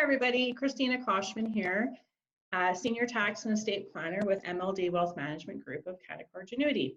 everybody. Christina Koshman here, Senior Tax and Estate Planner with MLD Wealth Management Group of Canaccord Genuity.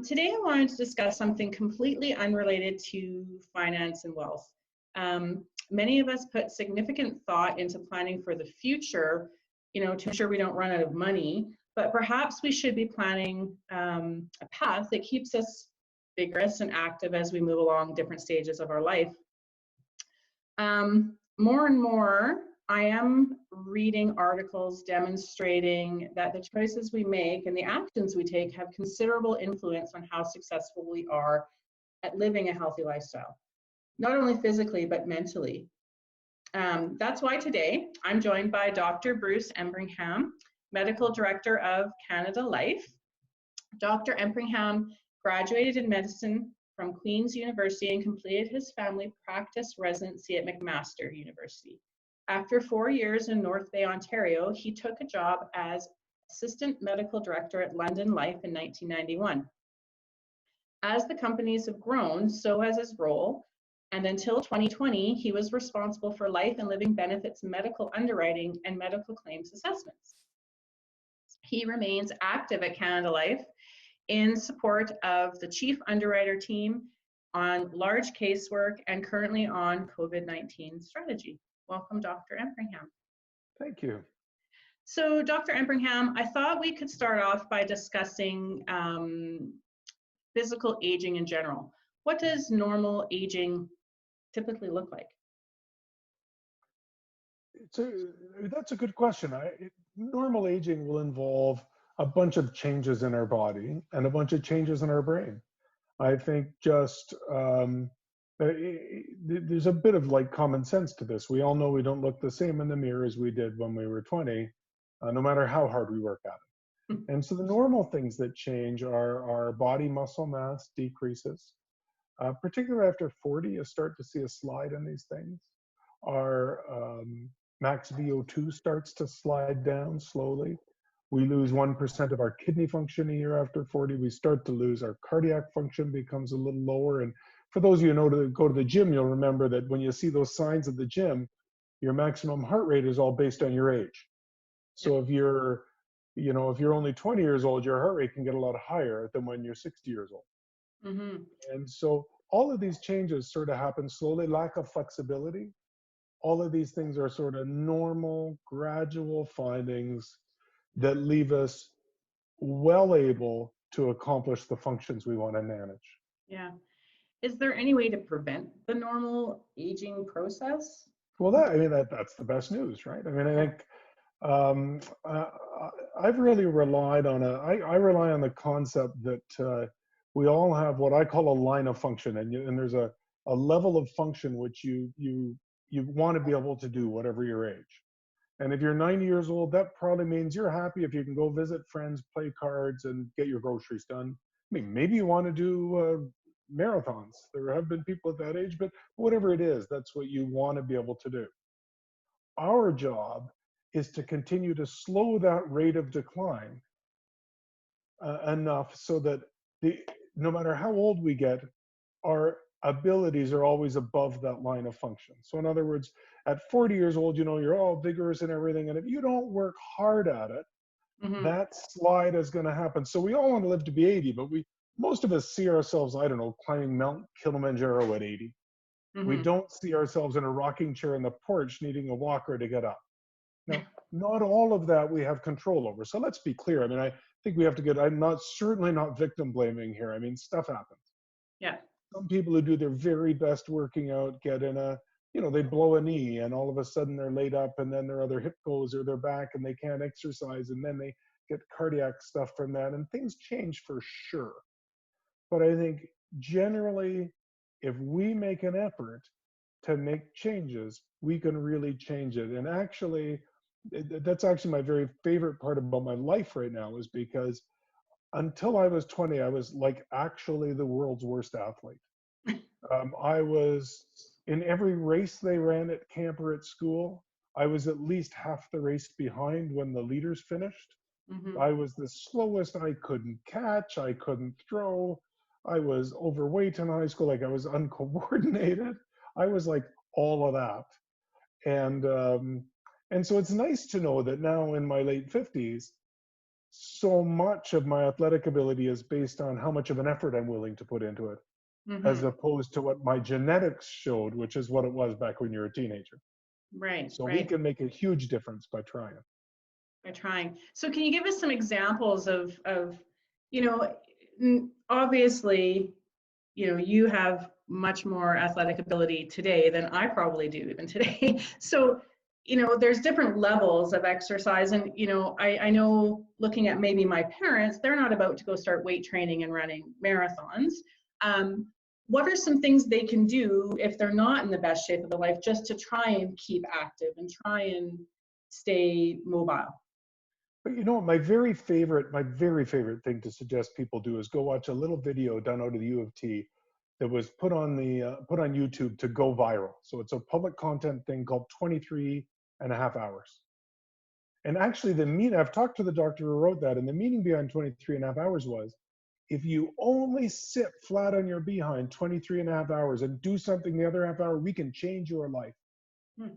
Today I wanted to discuss something completely unrelated to finance and wealth. Many of us put significant thought into planning for the future, to ensure we don't run out of money, but perhaps we should be planning a path that keeps us vigorous and active as we move along different stages of our life. More and more, I am reading articles demonstrating that the choices we make and the actions we take have considerable influence on how successful we are at living a healthy lifestyle, not only physically, but mentally. That's why today I'm joined by Dr. Bruce Empringham, Medical Director of Canada Life. Dr. Empringham graduated in medicine from Queen's University and completed his family practice residency at McMaster University. After 4 years in North Bay, Ontario, he took a job as Assistant Medical Director at London Life in 1991. As the companies have grown, so has his role, and until 2020, he was responsible for life and living benefits, medical underwriting, and medical claims assessments. He remains active at Canada Life in support of the chief underwriter team on large casework and currently on COVID-19 strategy. Welcome, Dr. Empringham. Thank you. So, Dr. Empringham, I thought we could start off by discussing physical aging in general. What does normal aging typically look like? That's a good question. Normal aging will involve a bunch of changes in our body and a bunch of changes in our brain. I think just there's a bit of like common sense to this. We all know we don't look the same in the mirror as we did when we were 20, no matter how hard we work at it. And so the normal things that change are our body muscle mass decreases. Particularly after 40, you start to see a slide in these things. Our max VO2 starts to slide down slowly. We lose 1% of our kidney function a year after 40. We start to lose our cardiac function, becomes a little lower. And for those of you who know to go to the gym, you'll remember that when you see those signs at the gym, your maximum heart rate is all based on your age. So if you're only 20 years old, your heart rate can get a lot higher than when you're 60 years old. Mm-hmm. And so all of these changes sort of happen slowly, lack of flexibility. All of these things are sort of normal, gradual findings that leave us well able to accomplish the functions we want to manage. Yeah. Is there any way to prevent the normal aging process? Well, that's the best news, right? I mean, I think I've really relied on I rely on the concept that we all have what I call a line of function, and there's a level of function which you want to be able to do whatever your age. And if you're 90 years old, that probably means you're happy if you can go visit friends, play cards, and get your groceries done. I mean, maybe you want to do marathons. There have been people at that age, but whatever it is, that's what you want to be able to do. Our job is to continue to slow that rate of decline enough so that no matter how old we get, our abilities are always above that line of function. So in other words, at 40 years old, you're all vigorous and everything. And if you don't work hard at it, mm-hmm. that slide is going to happen. So we all want to live to be 80, but most of us see ourselves, climbing Mount Kilimanjaro at 80. Mm-hmm. We don't see ourselves in a rocking chair in the porch needing a walker to get up. Now, not all of that we have control over. So let's be clear. I mean, I think we have to I'm certainly not victim blaming here. I mean, stuff happens. Yeah. Some people who do their very best working out get in they blow a knee and all of a sudden they're laid up and then their other hip goes or their back and they can't exercise and then they get cardiac stuff from that and things change for sure. But I think generally, if we make an effort to make changes, we can really change it. And actually, that's actually my very favorite part about my life right now is because until I was 20, I was actually the world's worst athlete. I was in every race they ran at camp or at school. I was at least half the race behind when the leaders finished. Mm-hmm. I was the slowest. I couldn't catch. I couldn't throw. I was overweight in high school. I was uncoordinated. I was all of that. And so it's nice to know that now in my late 50s, so much of my athletic ability is based on how much of an effort I'm willing to put into it, as Mm-hmm. opposed to what my genetics showed, which is what it was back when you're a teenager. Right, So we right. can make a huge difference by trying. By trying. So can you give us some examples of, you know, obviously, you know, you have much more athletic ability today than I probably do even today. So, you know, there's different levels of exercise. And, you know, I know looking at maybe my parents, they're not about to go start weight training and running marathons. Um, what are some things they can do if they're not in the best shape of their life just to try and keep active and try and stay mobile? But you know, my very favorite thing to suggest people do is go watch a little video done out of the U of T that was put on YouTube to go viral. So it's a public content thing called 23 and a half hours. And actually, I've talked to the doctor who wrote that, and the meaning behind 23 and a half hours was, if you only sit flat on your behind 23 and a half hours and do something the other half hour, we can change your life. Hmm.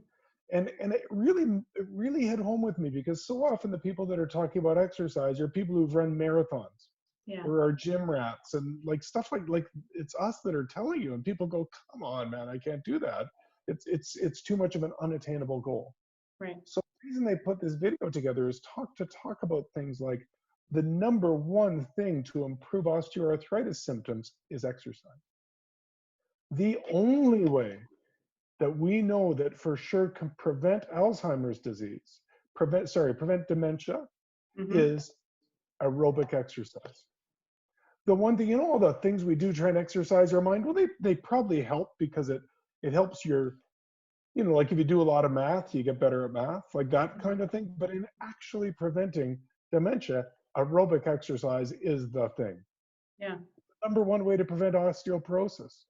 And it really hit home with me, because so often the people that are talking about exercise are people who've run marathons Yeah. or are gym rats and like stuff like it's us that are telling you, and people go, come on, man, I can't do that. It's too much of an unattainable goal. Right. So the reason they put this video together is talk about things like the number one thing to improve osteoarthritis symptoms is exercise. The only way that we know that for sure can prevent Alzheimer's disease, prevent dementia, Mm-hmm. is aerobic exercise. The one thing, all the things we do try and exercise our mind, well, they probably help, because it helps your, like if you do a lot of math, you get better at math, like that Mm-hmm. kind of thing. But in actually preventing dementia, aerobic exercise is the thing. Yeah. Number one way to prevent osteoporosis,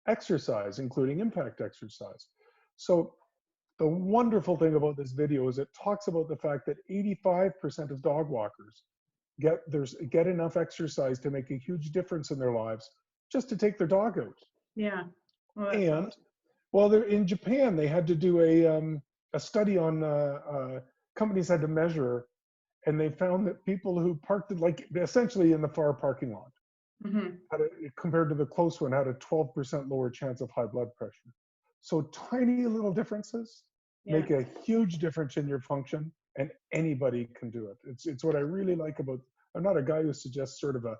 exercise, including impact exercise. So the wonderful thing about this video is it talks about the fact that 85% of dog walkers get enough exercise to make a huge difference in their lives, just to take their dog out. Yeah. Well, that's And awesome. well, they're in Japan. They had to do a study on companies had to measure, and they found that people who parked like essentially in the far parking lot, Mm-hmm. compared to the close one, had a 12% lower chance of high blood pressure. So tiny little differences Yeah. make a huge difference in your function, and anybody can do it. It's what I really like about. I'm not a guy who suggests sort of a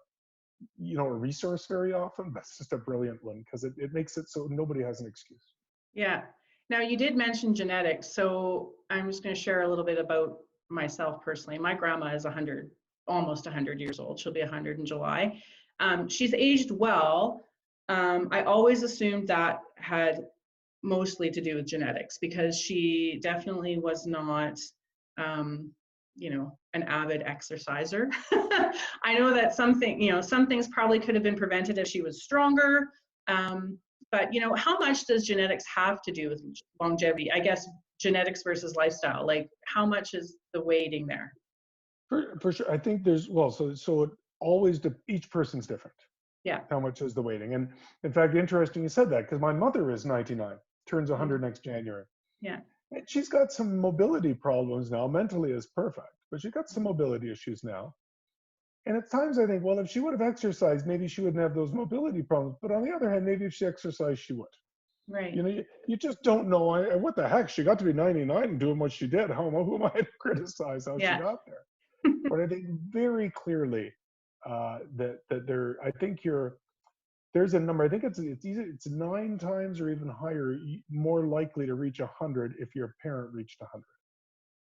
resource very often. That's just a brilliant one, because it makes it so nobody has an excuse. Yeah. Now you did mention genetics, so I'm just going to share a little bit about myself personally. My grandma is 100, almost 100 years old. She'll be 100 in July. She's aged well. I always assumed that had mostly to do with genetics, because she definitely was not, um, an avid exerciser. I know that some things probably could have been prevented if she was stronger. Um, but how much does genetics have to do with longevity? I guess genetics versus lifestyle. Like, how much is the weighting there? For sure, I think there's so it always each person's different. Yeah. How much is the weighting? And in fact, interesting you said that, because my mother is 99, turns Mm. 100 next January. Yeah. And she's got some mobility problems now. Mentally is perfect, but she's got some Mm-hmm. mobility issues now. And at times I think, well, if she would have exercised, maybe she wouldn't have those mobility problems. But on the other hand, maybe if she exercised, she would. Right. You just don't know. What the heck? She got to be 99 and doing what she did. Who am I to criticize how she Yeah. got there? But I think very clearly that there. I think there's a number. I think it's 9 times or even higher more likely to reach 100 if your parent reached 100.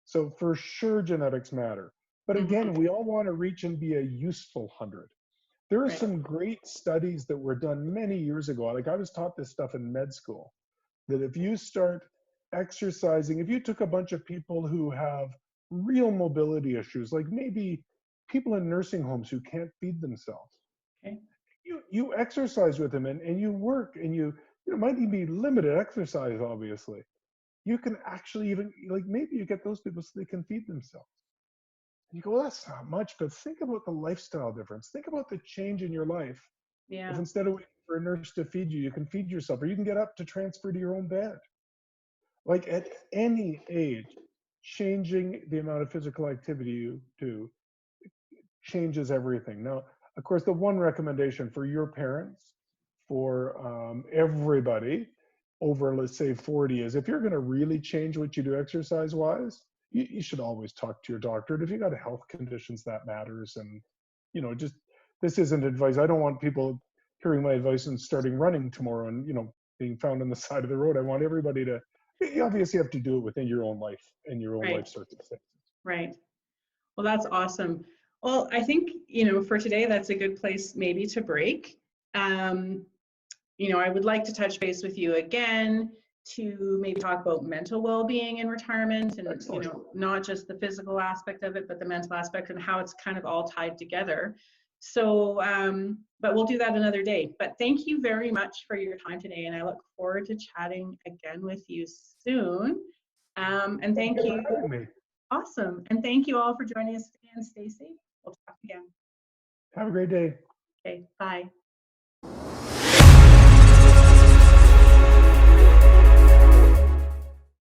So for sure, genetics matter. But again, Mm-hmm. we all want to reach and be a useful 100. There are Right. some great studies that were done many years ago. Like I was taught this stuff in med school, that if you start exercising, if you took a bunch of people who have real mobility issues, like maybe people in nursing homes who can't feed themselves, Okay. you exercise with them, and you work, and you might even be limited exercise, obviously. You can actually even, like, maybe you get those people so they can feed themselves. You go, well, that's not much, but think about the lifestyle difference. Think about the change in your life. If Yeah. instead of waiting for a nurse to feed you, you can feed yourself, or you can get up to transfer to your own bed. Like at any age, changing the amount of physical activity you do changes everything. Now, of course, the one recommendation for your parents, for everybody over, let's say, 40 is if you're going to really change what you do exercise wise, you should always talk to your doctor. And if you got health conditions, that matters. And, just this isn't advice. I don't want people hearing my advice and starting running tomorrow and, being found on the side of the road. I want everybody to, you obviously have to do it within your own life and your own Right. life circumstances. Right. Well, that's awesome. Well, I think, for today, that's a good place maybe to break. I would like to touch base with you again to maybe talk about mental well-being in retirement and, Excellent. not just the physical aspect of it, but the mental aspect and how it's kind of all tied together. So, but we'll do that another day. But thank you very much for your time today. And I look forward to chatting again with you soon. And thank you. For having me. Awesome. And thank you all for joining us today, and stay safe. We'll talk again. Have a great day. Okay, bye.